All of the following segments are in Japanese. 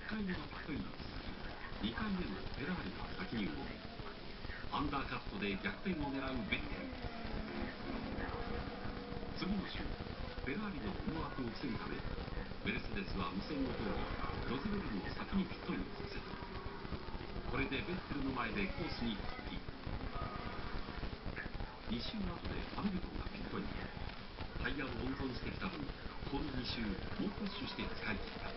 回目のピットインに続き2回目のフェラーリが先に動き、アンダーカットで逆転を狙うベッテル。次の週、フェラーリの思惑を防ぐため、メルセデスは無線を通りロズベルを先にピットインさせた。これでベッテルの前でコースに復帰。2周後でハミルトンがピットイン。タイヤを温存してきた分、この2周猛プッシュして使い切った。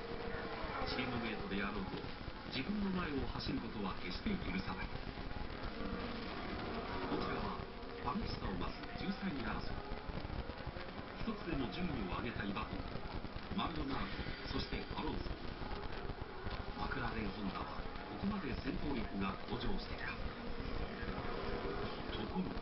チームメイトであろうと自分の前を走ることは決して許さない。こちらはファンシタを増す13位争い。一つでも順位を上げたいバトン、マルドナード、そしてアロンソ。マクラーレンホンダはここまで戦闘力が向上してきた。ところが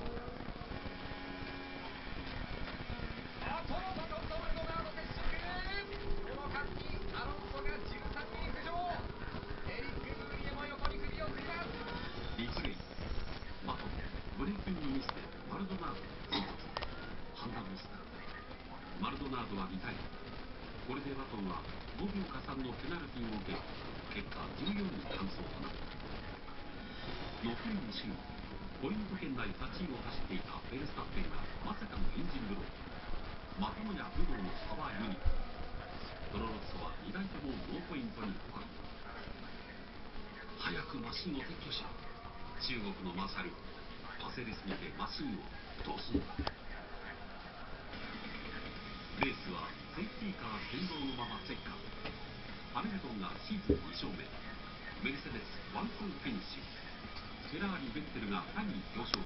バトン、ブレーキングミスでマルドナードが追突。判断ミスだ。マルドナードはリタイア。これでバトンは5秒加算のペナルティを受け、結果14位完走となった。残り2周、ポイント圏内8位を走っていたフェルスタッペンがまさかのエンジンブロー。またもや武道のパワーユニット。トロロッソは2台ともノーポイントに終わる。早くマシンを撤去しろ。中国のマーシャル、焦りすぎてマシンをどうすんだ。レースはセーフティーカー先導のままチェッカー。ハミルトンがシーズン2勝目。メルセデスワンツーフィニッシュ。フェラーリ・ベッテルが3位表彰。